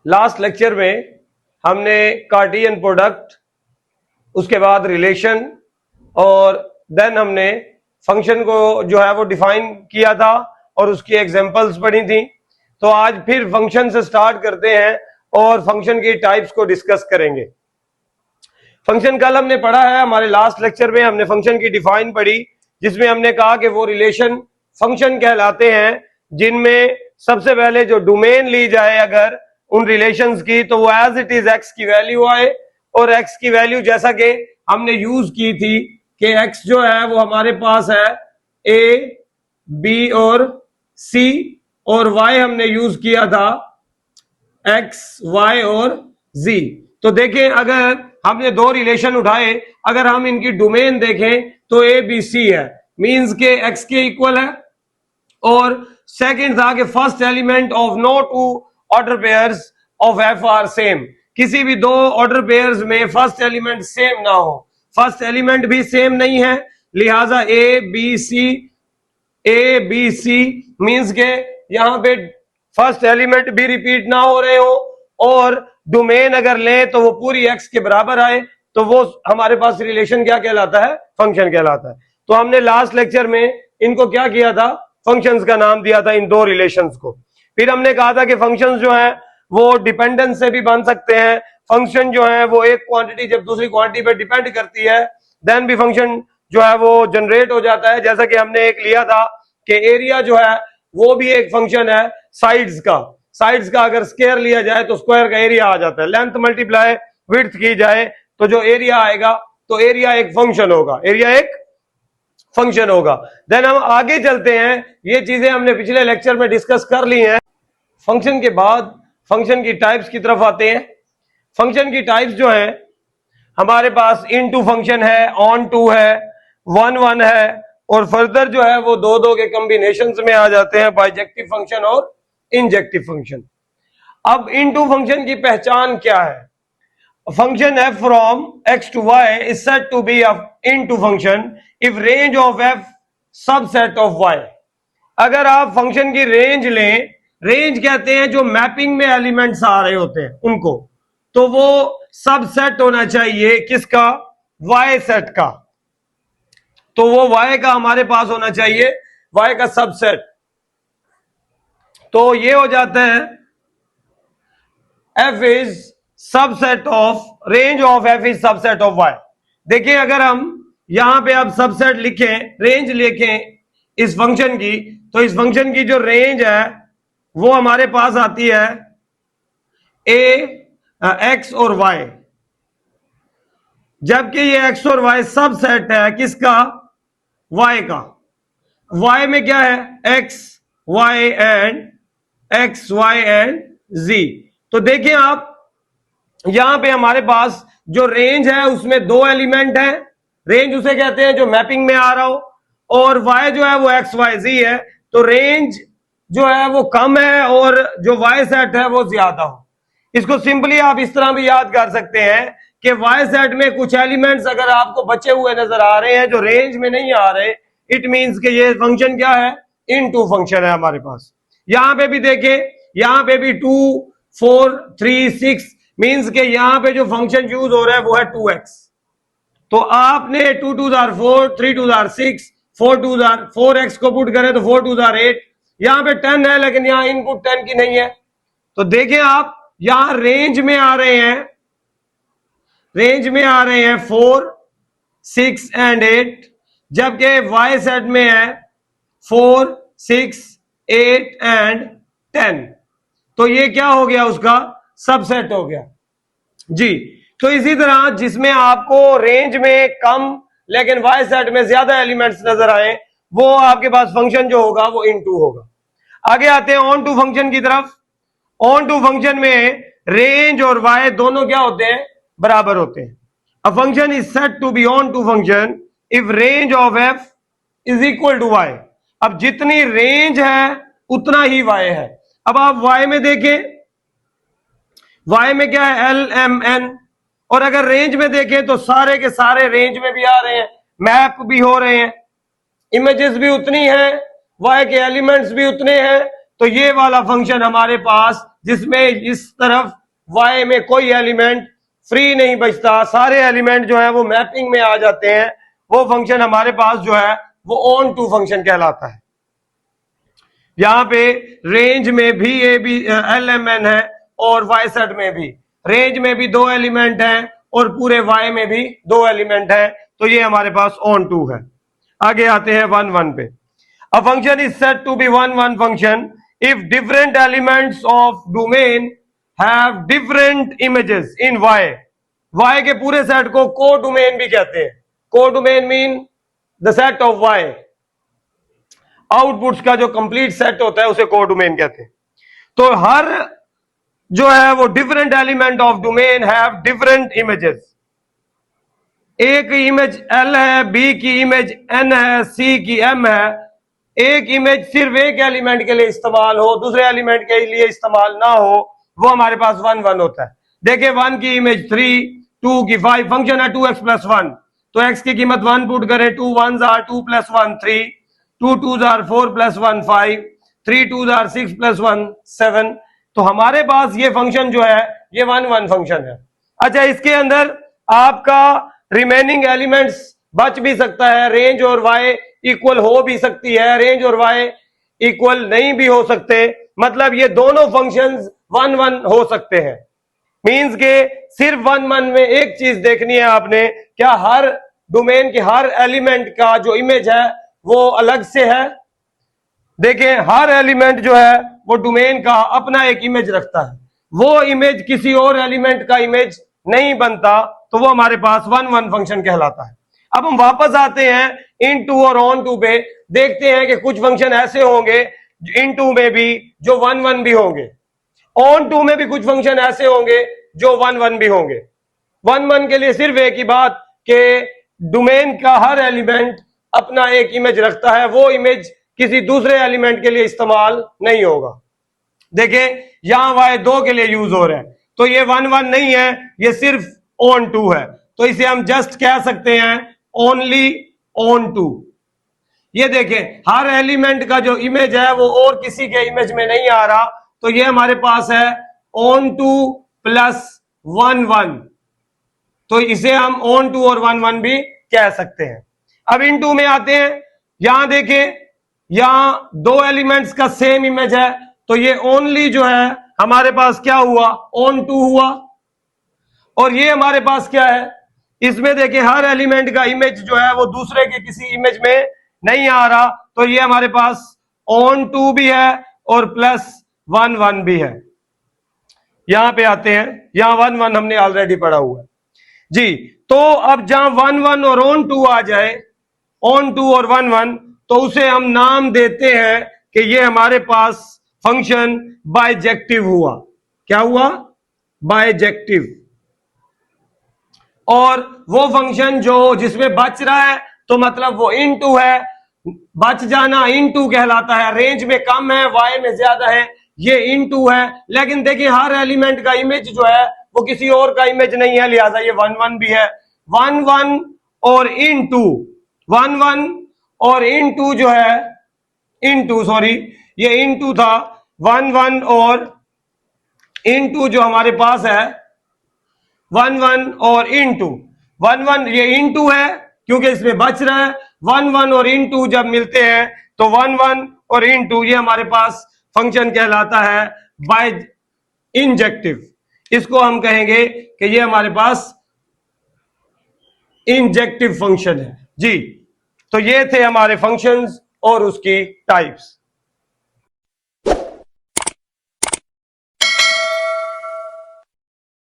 Last lecture में हमने कार्टियन product, उसके बाद रिलेशन और देन हमने फंक्शन को जो है वो डिफाइन किया था और उसकी एग्जांपल्स पढ़ी थी। तो आज फिर फंक्शन से स्टार्ट करते हैं और फंक्शन की टाइप्स को डिस्कस करेंगे। फंक्शन कल हमने पढ़ा है, हमारे लास्ट लेक्चर में हमने फंक्शन की डिफाइन पढ़ी, जिसमें हमने कहा कि वो रिलेशन फंक्शन कहलाते हैं जिनमें सबसे पहले जो डोमेन ली जाए अगर उन रिलेशंस की, तो वो एज इट इज एक्स की वैल्यू आए, और एक्स की वैल्यू जैसा कि हमने यूज की थी कि एक्स जो है वो हमारे पास है ए, बी और सी, और वाई हमने यूज किया था एक्स, वाई और जी। तो देखें, अगर हमने दो रिलेशन उठाए, अगर हम इनकी डोमेन देखें तो ए बी सी है, मींस के एक्स के इक्वल है। और सेकंड था कि first element of no two order pairs of f are same, किसी भी दो ऑर्डर पेयर्स में फर्स्ट एलिमेंट सेम ना हो। फर्स्ट एलिमेंट भी सेम नहीं है, लिहाजा ए बी सी मींस के यहां पे फर्स्ट एलिमेंट भी रिपीट ना हो रहे हो, और डोमेन अगर लें तो वो पूरी एक्स के बराबर आए, तो वो हमारे पास रिलेशन क्या कहलाता है? फंक्शन कहलाता है। तो हमने लास्ट लेक्चर में इनको क्या किया था? फंक्शंस का नाम दिया था इन दो रिलेशंस को। फिर हमने कहा था कि फंक्शंस जो है वो डिपेंडेंस से भी बन सकते हैं। फंक्शन जो है वो एक क्वांटिटी जब दूसरी क्वांटिटी पे डिपेंड करती है देन भी फंक्शन जो है वो जनरेट हो जाता है। जैसा कि हमने एक लिया था कि एरिया जो है वो भी एक फंक्शन है साइड्स का। साइड्स का अगर स्क्वायर लिया जाए तो स्क्वायर का एरिया आ जाता है, लेंथ मल्टीप्लाई विड्थ की जाए तो जो एरिया आएगा, तो एरिया एक फंक्शन होगा, एरिया एक फंक्शन होगा। देन हम आगे चलते हैं, ये चीजें हमने पिछले लेक्चर में डिस्कस कर ली हैं। फंक्शन के बाद फंक्शन की टाइप्स की तरफ आते हैं। फंक्शन की टाइप्स जो है हमारे पास इनटू फंक्शन है, ऑन टू है, वन वन है, और फर्दर जो है वो दो दो के कॉम्बिनेशंस में आ जाते हैं, बाइजेक्टिव फंक्शन और इंजेक्टिव फंक्शन। अब इनटू फंक्शन की पहचान क्या है? Function f from x to y is said to be a into function if range of f subset of y। अगर आप फंक्शन की रेंज लें, रेंज कहते हैं जो मैपिंग में एलिमेंट्स आ रहे होते हैं उनको, तो वो सबसेट होना चाहिए किसका? y सेट का। तो वो y का हमारे पास होना चाहिए, y का सबसेट। तो ये हो जाता है f is subset of, range of f is subset of y। देखिए, अगर हम यहां पे अब सबसेट लिखें, रेंज लिखें इस फंक्शन की, तो इस फंक्शन की जो रेंज है वो हमारे पास आती है x और y, जबकि ये x और y सबसेट है किसका? y का। y में क्या है? x, y and z। तो देखिए आप, यहां पे हमारे पास जो रेंज है उसमें दो एलिमेंट है, रेंज उसे कहते हैं जो मैपिंग में आ रहा हो, और y जो है वो x, y, z है। तो रेंज जो है वो कम है और जो y सेट है वो ज्यादा हो। इसको सिंपली आप इस तरह भी याद कर सकते हैं कि y सेट में कुछ एलिमेंट्स अगर आपको बचे हुए नजर आ रहे हैं जो रेंज में नहीं आ रहे, इट मींस कि ये फंक्शन क्या है? इनटू फंक्शन है हमारे पास। यहां पे भी देखें, यहां पे भी 2, 4, 3, 6 मींस के यहां पे जो फंक्शन यूज हो रहा है वो है 2x। तो आपने 2 2 4, 3 2 6, 4 2 4x को पुट करें तो 4 2 8, यहां पे 10 है लेकिन यहां इनपुट 10 की नहीं है। तो देखें आप, यहां रेंज में आ रहे हैं, रेंज में आ रहे हैं 4, 6 एंड 8, जबकि y सेट में है 4, 6, 8 एंड 10। तो ये क्या हो गया? उसका सबसेट हो गया जी। तो इसी तरह जिसमें आपको रेंज में कम लेकिन y सेट में ज्यादा एलिमेंट्स नजर आए, वो आपके पास फंक्शन जो होगा वो इनटू होगा। आगे आते हैं ऑन टू फंक्शन की तरफ। ऑन टू फंक्शन में रेंज और y दोनों क्या होते हैं? बराबर होते हैं। A function is said to be onto function if range of f is equal to y। अब जितनी रेंज है उतना ही y है। अब आप y में देखें, y में क्या है? l, m, n। और अगर रेंज में देखें तो सारे के सारे रेंज में भी आ रहे हैं, मैप भी हो रहे हैं, इमेजेस भी उतनी हैं, y के एलिमेंट्स भी उतने हैं। तो ये वाला फंक्शन हमारे पास जिसमें इस तरफ y में कोई एलिमेंट फ्री नहीं बचता, सारे एलिमेंट जो है वो मैपिंग में आ जाते हैं, वो फंक्शन हमारे पास जो है वो ऑन टू फंक्शन कहलाता है। यहां पे रेंज में भी LMN है और वाई सेट में भी, रेंज में भी 2 एलिमेंट हैं और पूरे वाई में भी 2 एलिमेंट हैं, तो ये हमारे पास ऑन टू है। आगे आते हैं 1 1 पे। A function is said to be 1 1 function if different elements of domain have different images in Y. Y के पूरे सेट को को डोमेन भी कहते हैं। को domain mean the set of Y, outputs का जो कंप्लीट सेट होता है उसे को डोमेन कहते हैं। तो हर जो है वो different element of domain have different images. A की इमेज L है, बी की इमेज N है, सी की M है। एक इमेज सिर्फ एक एलिमेंट के लिए इस्तेमाल हो, दूसरे एलिमेंट के लिए इस्तेमाल ना हो, वो हमारे पास 1 1 होता है। देखिए 1 की इमेज 3, 2 की 5, फंक्शन है 2x + 1, तो x की कीमत 1 पुट करें, 2 1s are 2 + 1 3, 2 2s are 4 + 1 5, 3 2s are 6 + 1 7। तो हमारे पास ये फंक्शन जो है ये 1 1 फंक्शन है। अच्छा, इसके अंदर आपका रिमेनिंग एलिमेंट्स बच भी सकता है, रेंज और वाई इक्वल हो भी सकती है, रेंज और वाई इक्वल नहीं भी हो सकते, मतलब ये दोनों फंक्शंस 1 1 हो सकते हैं। मींस के सिर्फ 1 1 में एक चीज देखनी है आपने, क्या हर डोमेन के हर एलिमेंट का जो इमेज है वो अलग से है। देखिए हर एलिमेंट जो है वो डोमेन का अपना एक इमेज रखता है, वो इमेज किसी और एलिमेंट का इमेज नहीं बनता, तो वो हमारे पास 1 1 फंक्शन कहलाता है। अब हम वापस आते हैं इन टू और ऑन टू पे, देखते हैं कि कुछ फंक्शन ऐसे होंगे इन टू में भी जो 1 1 भी होंगे, ऑन टू में भी कुछ फंक्शन ऐसे होंगे जो 1 1 भी होंगे। 1 1 के लिए सिर्फ एक ही बात कि डोमेन का हर एलिमेंट अपना एक इमेज रखता है, वो इमेज किसी दूसरे एलिमेंट के लिए इस्तेमाल नहीं होगा। देखें यहां y 2 के लिए यूज हो रहा है, तो ये 1 1 नहीं है, ये सिर्फ ऑन टू है, तो इसे हम जस्ट कह सकते हैं ओनली ऑन टू। ये देखें हर एलिमेंट का जो इमेज है वो और किसी के इमेज में नहीं आ रहा, तो ये हमारे पास है ऑन टू प्लस 1 1, तो इसे हम ऑन टू और 1 1 भी कह सकते हैं। अब इन टू में आते हैं, यहां देखें यहां 2 एलिमेंट्स का सेम इमेज है, तो ये ओनली जो है हमारे पास क्या हुआ, ऑन टू हुआ। और ये हमारे पास क्या है, इसमें देखिए हर एलिमेंट का इमेज जो है वो दूसरे के किसी इमेज में नहीं आ रहा, तो ये हमारे पास ऑन टू भी है और प्लस 1 1 भी है। यहां पे आते हैं, यहां 1 1 हमने ऑलरेडी पढ़ा हुआ है जी। तो अब जहां 1 1 और ऑन टू आ जाए, ऑन टू और 1 1, तो उसे हम नाम देते हैं कि ये हमारे पास फंक्शन बाइजेक्टिव हुआ। क्या हुआ, बाइजेक्टिव। और वो फंक्शन जो जिसमें बच रहा है तो मतलब वो इनटू है, बच जाना इनटू कहलाता है। रेंज में कम है, वाई में ज्यादा है, ये इनटू है। लेकिन देखिए हर एलिमेंट का इमेज जो है वो किसी और का इमेज नहीं है, लिहाजा ये 1 1 भी है। 1 1 और इनटू, 1 1 और इनटू जो है, इनटू सॉरी ये इनटू था, 1 1 और इनटू जो हमारे पास है 1 1 और इनटू, 1 1 ये इनटू है क्योंकि इसमें बच रहा है। 1 1 और इनटू जब मिलते हैं तो 1 1 और इनटू ये हमारे पास फंक्शन कहलाता है बाय इंजेक्टिव। इसको हम कहेंगे कि ये हमारे पास इंजेक्टिव फंक्शन है जी। तो ये थे हमारे फंक्शंस और उसकी टाइप्स।